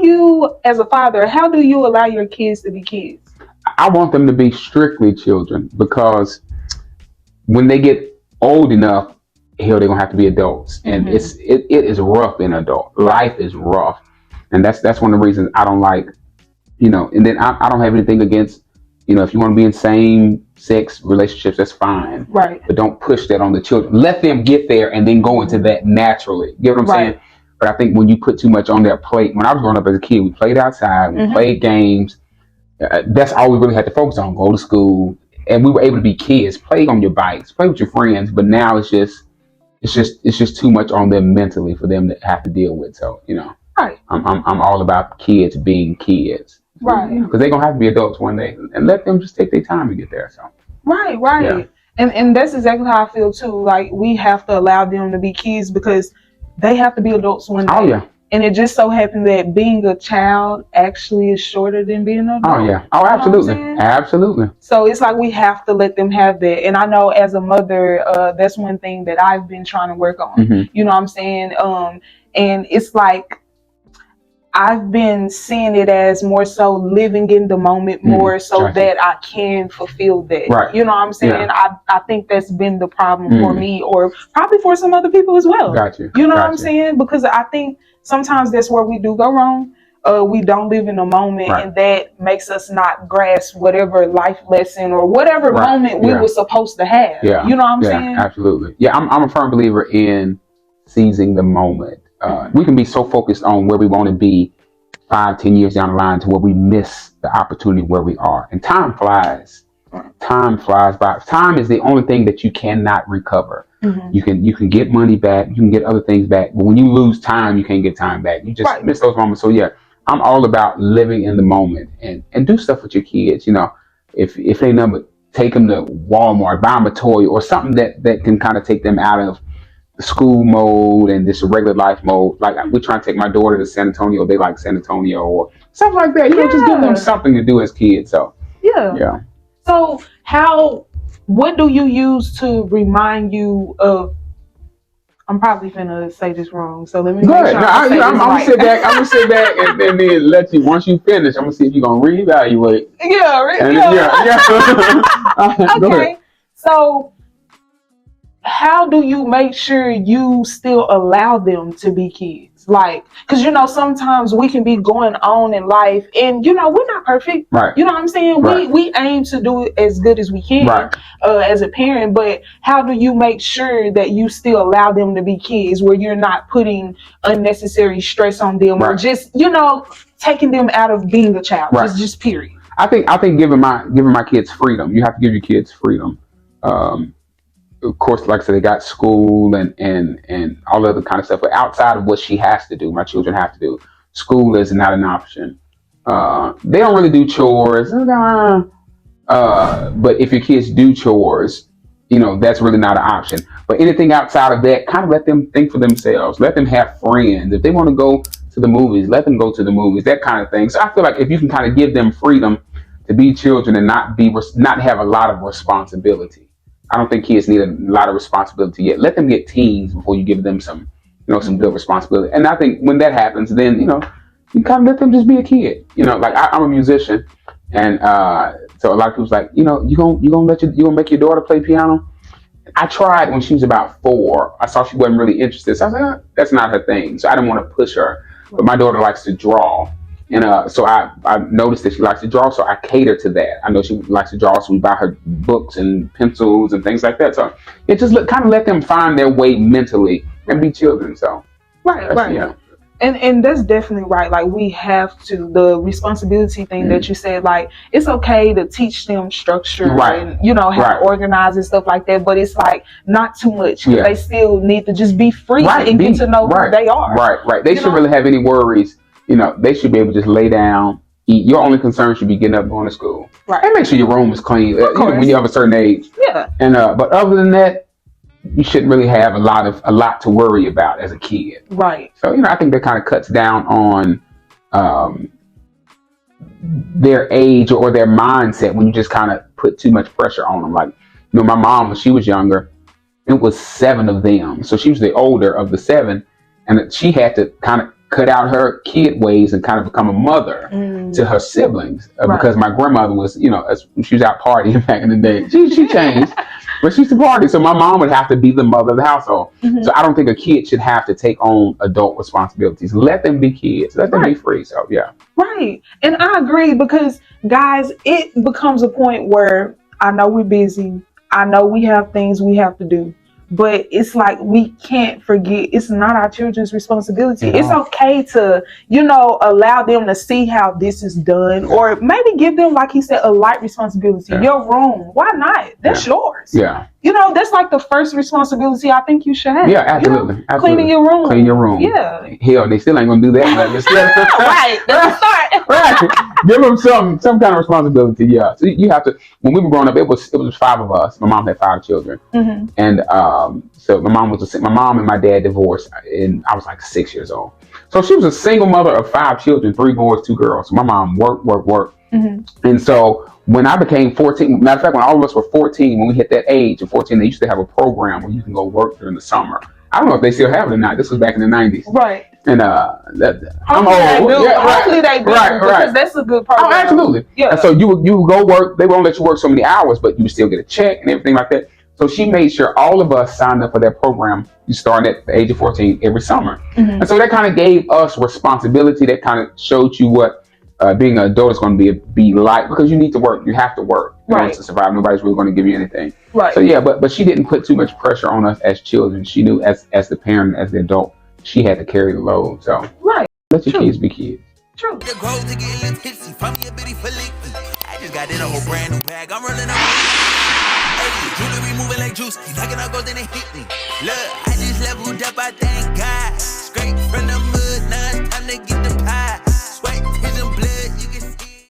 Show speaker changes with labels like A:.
A: you, as a father, how do you allow your kids to be kids?
B: I want them to be strictly children, because when they get old enough, hell, they're gonna have to be adults, and it is rough in adult life. Is rough, and that's one of the reasons I don't like, and then I don't have anything against, if you want to be in same sex relationships, that's fine,
A: right?
B: But don't push that on the children. Let them get there and then go into that naturally. You get what I'm saying? But I think when you put too much on their plate, when I was growing up as a kid, we played outside, we played games. That's all we really had to focus on. Go to school, and we were able to be kids. Play on your bikes, play with your friends. But now it's just too much on them mentally for them to have to deal with. So
A: right.
B: I'm all about kids being kids,
A: right?
B: Because they're gonna have to be adults one day, and let them just take their time to get there. So
A: right.
B: Yeah.
A: And that's exactly how I feel too. Like, we have to allow them to be kids because they have to be adults one day.
B: Oh yeah.
A: And it just so happened that being a child actually is shorter than being an adult.
B: Oh yeah. Oh, absolutely. Absolutely.
A: So it's like we have to let them have that. And I know as a mother, that's one thing that I've been trying to work on. You know what I'm saying? And it's like I've been seeing it as more so living in the moment more so that I can fulfill that.
B: Right.
A: You know what I'm saying?
B: Yeah.
A: I think that's been the problem for me, or probably for some other people as well.
B: Got you.
A: You know what I'm saying? Because I think sometimes that's where we do go wrong. We don't live in the moment, and that makes us not grasp whatever life lesson or whatever moment we were supposed to have.
B: Yeah.
A: You know what I'm saying?
B: Absolutely. Yeah, I'm a firm believer in seizing the moment. We can be so focused on where we want to be 5-10 years down the line to where we miss the opportunity where we are. And time flies. Time flies by. Time is the only thing that you cannot recover. You can get money back, you can get other things back, but when you lose time, you can't get time back. You just miss those moments. So yeah, I'm all about living in the moment and do stuff with your kids. If they know, but take them to Walmart, buy them a toy or something that can kind of take them out of the school mode and this regular life mode. Like, we're trying to take my daughter to San Antonio. They like San Antonio or something like that. Just give them something to do as kids. So yeah.
A: So what do you use to remind you of? I'm probably finna say this wrong, so let me.
B: Go ahead. I'm gonna sit back. I'm gonna sit back and then let you. Once you finish, I'm gonna see if you're gonna reevaluate.
A: Okay.
B: Go ahead.
A: So, how do you make sure you still allow them to be kids? Like, because sometimes we can be going on in life, and we're not perfect.
B: Right.
A: You know what I'm saying?
B: Right.
A: We aim to do it as good as we can, as a parent. But how do you make sure that you still allow them to be kids, where you're not putting unnecessary stress on them, or just taking them out of being a child? Just period.
B: I think giving my kids freedom. You have to give your kids freedom. Of course, like I said, they got school and all the other kind of stuff. But outside of what she has to do, my children have to do, school is not an option. They don't really do chores. But if your kids do chores, that's really not an option. But anything outside of that, kind of let them think for themselves. Let them have friends. If they want to go to the movies, let them go to the movies, that kind of thing. So I feel like if you can kind of give them freedom to be children and not have a lot of responsibility. I don't think kids need a lot of responsibility yet. Let them get teens before you give them some good responsibility. And I think when that happens, then, you kind of let them just be a kid. Like I'm a musician, and so a lot of people's like, you gonna make your daughter play piano? I tried when she was about 4. I saw she wasn't really interested. So I was like, that's not her thing. So I didn't want to push her. But my daughter likes to draw. And so I noticed that she likes to draw, so I cater to that. I know she likes to draw, so we buy her books and pencils and things like that. So it just kind of let them find their way mentally and be children. So
A: right. Yeah. And that's definitely right. Like, we have to, the responsibility thing that you said, like, it's okay to teach them structure and, how to organize and stuff like that. But it's like not too much. Yeah. They still need to just be free and get to know who they are. Right.
B: They shouldn't really have any worries. They should be able to just lay down, eat. Your only concern should be getting up, going to school. Right. And make sure your room is clean when you have a certain age.
A: Yeah.
B: And but other than that, you shouldn't really have a lot to worry about as a kid.
A: Right.
B: So, I think that kind of cuts down on their age or their mindset when you just kind of put too much pressure on them. Like, my mom, when she was younger, it was 7 of them. So she was the older of the 7, and she had to kind of cut out her kid ways and kind of become a mother to her siblings because my grandmother was, she was out partying back in the day. She changed, but she used to party. So my mom would have to be the mother of the household. So I don't think a kid should have to take on adult responsibilities. Let them be kids. Let them be free. So yeah.
A: Right. And I agree because guys, it becomes a point where I know we're busy. I know we have things we have to do. But it's like we can't forget it's not our children's responsibility. It's okay to, allow them to see how this is done, or maybe give them, like he said, a light responsibility. Your room, why not? That's yours.
B: Yeah.
A: That's like the first responsibility I think you should have.
B: Yeah, absolutely.
A: Cleaning your room.
B: Clean your room.
A: Yeah.
B: Hell, they still ain't gonna do that.
A: Right. That's a start.
B: Right. Give them some kind of responsibility. Yeah. So you have to. When we were growing up, it was 5 of us. My mom had 5 children, and so my mom and my dad divorced, and I was like 6 years old. So she was a single mother of 5 children, 3 boys, 2 girls. So my mom worked. And so when I became 14, matter of fact, when all of us were 14, when we hit that age of 14, they used to have a program where you can go work during the summer. I don't know if they still have it or not. This was back in the 90s.
A: Right.
B: And I'm old.
A: Hopefully they do. Because that's a good program.
B: Oh, absolutely. Yeah. And so you would go work. They won't let you work so many hours, but you would still get a check and everything like that. So she made sure all of us signed up for that program. You start at the age of 14 every summer. And so that kind of gave us responsibility. That kind of showed you what being an adult is going to be like, because you need to work. You have to work to survive. Nobody's really going to give you anything. Right. So yeah, but she didn't put too much pressure on us as children. She knew as the parent, as the adult, she had to carry the load. So let your kids be kids.
A: True.
C: The growth to get a little tipsy from your bitty fillet. I just got in a whole brand new bag. I'm rolling up. Hey, jewelry moving like juice. Knocking out gold, then it hit me. Look, I just leveled up. I thank God.